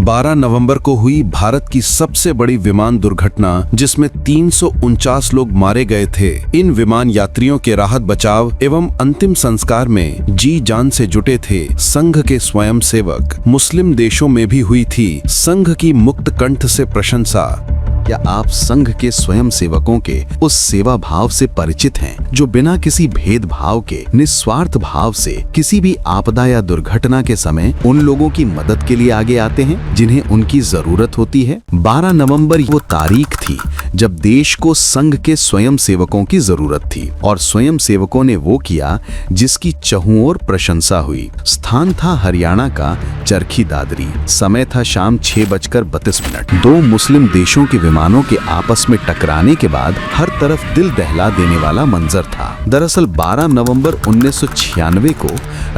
12 नवंबर को हुई भारत की सबसे बड़ी विमान दुर्घटना, जिसमें 349 लोग मारे गए थे। इन विमान यात्रियों के राहत बचाव एवं अंतिम संस्कार में जी जान से जुटे थे संघ के स्वयं सेवक। मुस्लिम देशों में भी हुई थी संघ की मुक्त कंठ से प्रशंसा। क्या आप संघ के स्वयं सेवकों के उस सेवा भाव से परिचित हैं जो बिना किसी भेदभाव के निस्वार्थ भाव से किसी भी आपदा या दुर्घटना के समय उन लोगों की मदद के लिए आगे आते हैं जिन्हें उनकी जरूरत होती है? 12 नवंबर वो तारीख थी जब देश को संघ के स्वयं सेवकों की जरूरत थी और स्वयं सेवकों ने वो किया जिसकी चहुं ओर प्रशंसा हुई। स्थान था हरियाणा का चरखी दादरी। समय था शाम 6:32। दो मुस्लिम देशों के विमानों के आपस में टकराने के बाद हर तरफ दिल दहला देने वाला मंजर था। दरअसल 12 नवंबर 1996 को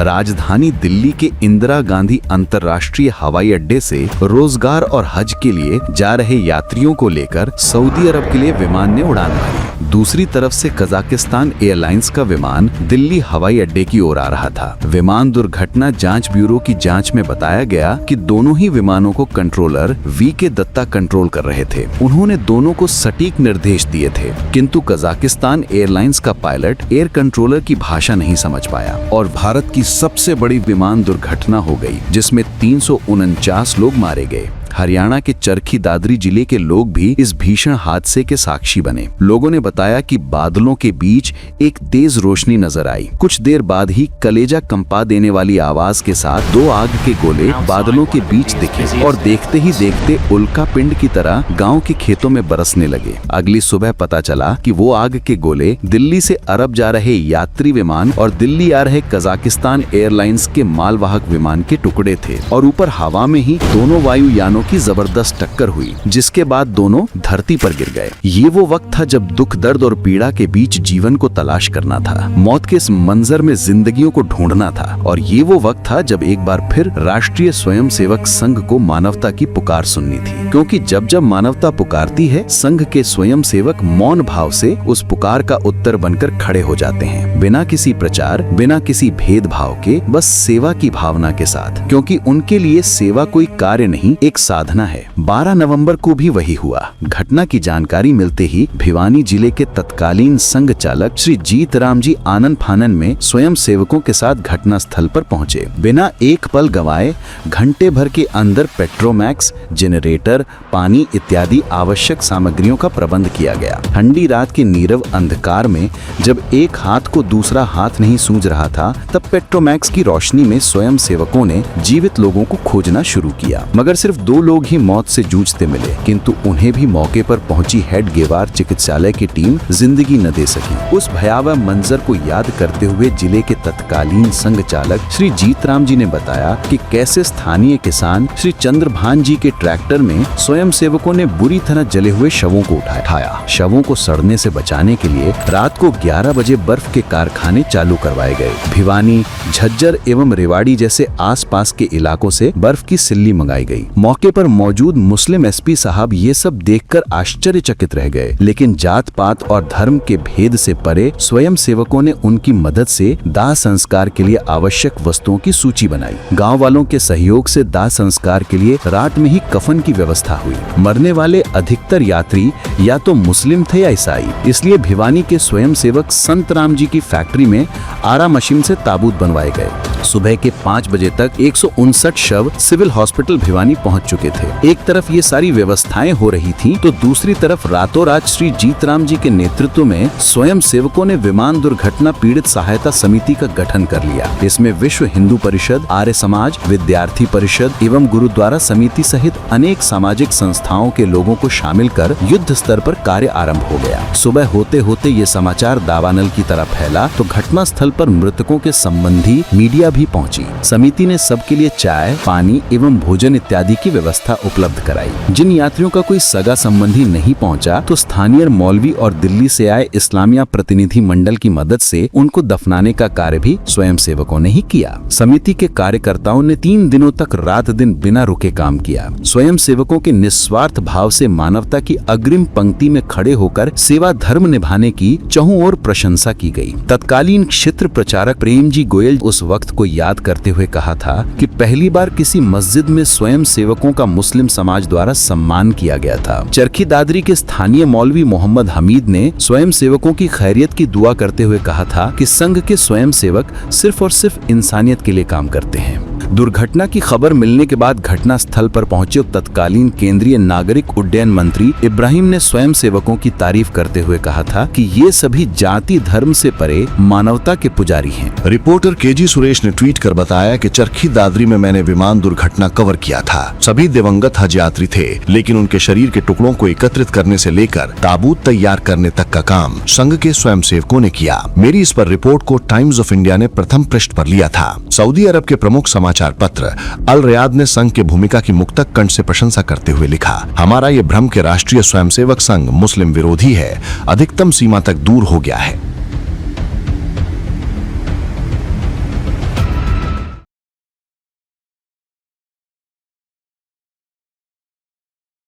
राजधानी दिल्ली के इंदिरा गांधी अंतर्राष्ट्रीय हवाई अड्डे से रोजगार और हज के लिए जा रहे यात्रियों को लेकर सऊदी अरब के लिए विमान ने उड़ान भरी। दूसरी तरफ से कजाकिस्तान एयरलाइंस का विमान दिल्ली हवाई अड्डे की ओर आ रहा था। विमान दुर्घटना जांच ब्यूरो की जांच में बताया गया कि दोनों ही विमानों को कंट्रोलर वी.के. दत्ता कंट्रोल कर रहे थे। उन्होंने दोनों को सटीक निर्देश दिए थे, किंतु कजाकिस्तान एयरलाइंस का पायलट एयर कंट्रोलर की भाषा नहीं समझ पाया और भारत की सबसे बड़ी विमान दुर्घटना हो गई, जिसमें 349 लोग मारे गए। हरियाणा के चरखी दादरी जिले के लोग भी इस भीषण हादसे के साक्षी बने। लोगों ने बताया कि बादलों के बीच एक तेज रोशनी नजर आई। कुछ देर बाद ही कलेजा कंपा देने वाली आवाज के साथ 2 आग के गोले बादलों के बीच दिखे और देखते ही देखते उल्का पिंड की तरह गांव के खेतों में बरसने लगे। अगली सुबह पता चला कि वो आग के गोले दिल्ली से अरब जा रहे यात्री विमान और दिल्ली आ रहे कजाकिस्तान एयरलाइंस के मालवाहक विमान के टुकड़े थे और ऊपर हवा में ही दोनों वायुयानों की जबरदस्त टक्कर हुई, जिसके बाद दोनों धरती पर गिर गए। ये वो वक्त था जब दुख, दर्द और पीड़ा के बीच जीवन को तलाश करना था, मौत के इस मंजर में जिंदगियों को ढूंढना था। और ये वो वक्त था जब एक बार फिर राष्ट्रीय स्वयं सेवक संघ को मानवता की पुकार सुननी थी, क्योंकि जब जब मानवता पुकारती है, संघ के स्वयं सेवक मौन भाव से उस पुकार का उत्तर बनकर खड़े हो जाते हैं, बिना किसी प्रचार, बिना किसी भेदभाव के, बस सेवा की भावना के साथ, क्योंकि उनके लिए सेवा कोई कार्य नहीं, एक साधना है। 12 नवंबर को भी वही हुआ। घटना की जानकारी मिलते ही भिवानी जिले के तत्कालीन संघ चालक श्री जीत राम जी आनन फानन में स्वयं सेवकों के साथ घटना स्थल पर पहुंचे। बिना एक पल गवाए घंटे भर के अंदर पेट्रोमैक्स, जनरेटर, पानी इत्यादि आवश्यक सामग्रियों का प्रबंध किया गया। ठंडी रात के नीरव अंधकार में जब एक हाथ को दूसरा हाथ नहीं सूझ रहा था, तब पेट्रोमैक्स की रोशनी में स्वयं सेवकों ने जीवित लोगों को खोजना शुरू किया। मगर सिर्फ 2 लोग ही मौत से जूझते मिले, किंतु उन्हें भी मौके पर पहुंची हेड गेवार चिकित्सालय की टीम जिंदगी न दे सकी। उस भयावह मंजर को याद करते हुए जिले के तत्कालीन संघ चालक श्री जीत राम जी ने बताया कि कैसे स्थानीय किसान श्री चंद्रभान जी के ट्रैक्टर में स्वयं सेवकों ने बुरी तरह जले हुए शवों को उठाया। शवों को सड़ने से बचाने के लिए रात को 11 बजे बर्फ के कारखाने चालू करवाए गए। भिवानी, झज्जर एवं रेवाड़ी जैसे आसपास के इलाकों से बर्फ की सिल्ली मंगाई गई। मौके पर मौजूद मुस्लिम एसपी साहब ये सब देखकर आश्चर्यचकित रह गए, लेकिन जात पात और धर्म के भेद से परे स्वयं सेवकों ने उनकी मदद से दाह संस्कार के लिए आवश्यक वस्तुओं की सूची बनाई। गांव वालों के सहयोग से दाह संस्कार के लिए रात में ही कफन की व्यवस्था हुई। मरने वाले अधिकतर यात्री या तो मुस्लिम थे या ईसाई, इसलिए भिवानी के स्वयं सेवक संत राम जी की फैक्ट्री में आरा मशीन से ताबूत बनवाए गए। सुबह के 5 बजे तक 159 शव सिविल हॉस्पिटल भिवानी पहुंच चुके थे। एक तरफ ये सारी व्यवस्थाएं हो रही थीं, तो दूसरी तरफ रातों रात श्री जीतराम जी के नेतृत्व में स्वयं सेवकों ने विमान दुर्घटना पीड़ित सहायता समिति का गठन कर लिया। इसमें विश्व हिंदू परिषद, आर्य समाज, विद्यार्थी परिषद एवं गुरुद्वारा समिति सहित अनेक सामाजिक संस्थाओं के लोगों को शामिल कर युद्ध स्तर पर कार्य आरंभ हो गया। सुबह होते होते ये समाचार दावानल की तरह फैला तो घटना स्थल पर मृतकों के संबंधी मीडिया भी पहुंची। समिति ने सबके लिए चाय, पानी एवं भोजन इत्यादि की व्यवस्था उपलब्ध कराई। जिन यात्रियों का कोई सगा संबंधी नहीं पहुंचा, तो स्थानीय मौलवी और दिल्ली से आए इस्लामिया प्रतिनिधि मंडल की मदद से उनको दफनाने का कार्य भी स्वयं सेवकों ने ही किया। समिति के कार्यकर्ताओं ने 3 दिनों तक रात दिन बिना रुके काम किया। स्वयं सेवकों के निस्वार्थ भाव से मानवता की अग्रिम पंक्ति में खड़े होकर सेवा धर्म निभाने की चहुं ओर प्रशंसा की गई। तत्कालीन क्षेत्र प्रचारक प्रेम जी गोयल उस वक्त को को याद करते हुए कहा था कि पहली बार किसी मस्जिद में स्वयं सेवकों का मुस्लिम समाज द्वारा सम्मान किया गया था। चरखी दादरी के स्थानीय मौलवी मोहम्मद हमीद ने स्वयं सेवकों की खैरियत की दुआ करते हुए कहा था कि संघ के स्वयं सेवक सिर्फ और सिर्फ इंसानियत के लिए काम करते हैं। दुर्घटना की खबर मिलने के बाद घटना स्थल पर पहुंचे तत्कालीन केंद्रीय नागरिक उड्डयन मंत्री इब्राहिम ने स्वयं सेवकों की तारीफ करते हुए कहा था कि ये सभी जाति धर्म से परे मानवता के पुजारी हैं। रिपोर्टर केजी सुरेश ने ट्वीट कर बताया कि चरखी दादरी में मैंने विमान दुर्घटना कवर किया था। सभी दिवंगत हज यात्री थे, लेकिन उनके शरीर के टुकड़ों को एकत्रित करने से लेकर ताबूत तैयार करने तक का काम संघ के स्वयं सेवकों ने किया। मेरी इस पर रिपोर्ट को टाइम्स ऑफ इंडिया ने प्रथम पृष्ठ पर लिया था। सऊदी अरब के प्रमुख समाचार पत्र अल रियाद ने संघ के भूमिका की मुक्तक कंठ से प्रशंसा करते हुए लिखा, हमारा ये भ्रम के राष्ट्रीय स्वयंसेवक संघ मुस्लिम विरोधी है, अधिकतम सीमा तक दूर हो गया है।